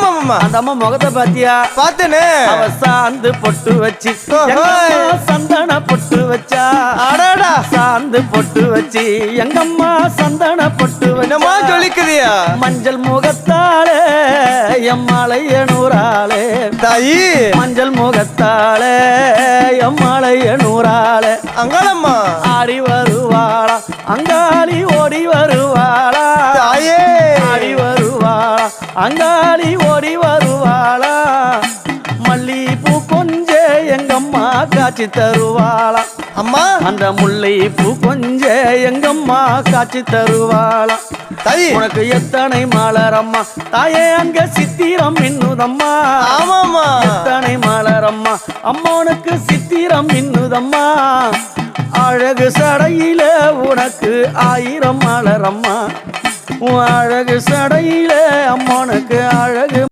ஆமா அந்த அம்மா முகத்தை பாத்தியா? பாத்தேனே. அவ சாந்து பொட்டு வச்சு சந்தன பொட்டு வச்சா. அடடா சாந்து பொட்டு வச்சு எங்கம்மா சந்தன பொட்டு என்னமா சொல்லிக்குதியா? மஞ்சள் முகத்தாலே எம்மாளைய நூறாளே தாயி. மஞ்சள் முகத்தாலே எம்மாளைய நூறாளே அங்காளம்மா ஆடி வருவாளா அங்காளி ஓடி வருவாளா. தாயே ஆடி வருவாளா அங்காளி ஓடி வருவாளா. மல்லிப்பூ கொஞ்ச எங்கம்மா காட்சி தருவாளா. அம்மா அந்த முல்லை பூ கொஞ்ச எங்கம்மா காட்சி தருவாளா. தாயி உனக்கு எத்தனை மலரம்மா தாயே அங்க சித்திரம் இன்னுதம்மா. ஆமாமா எத்தனை மலரம்மா அம்மனுக்கு சித்திரம் இன்னுதம்மா. அழகு சடையில உனக்கு 1000 மலரம்மா. அழகு சடையில அம்மனுக்கு அழகு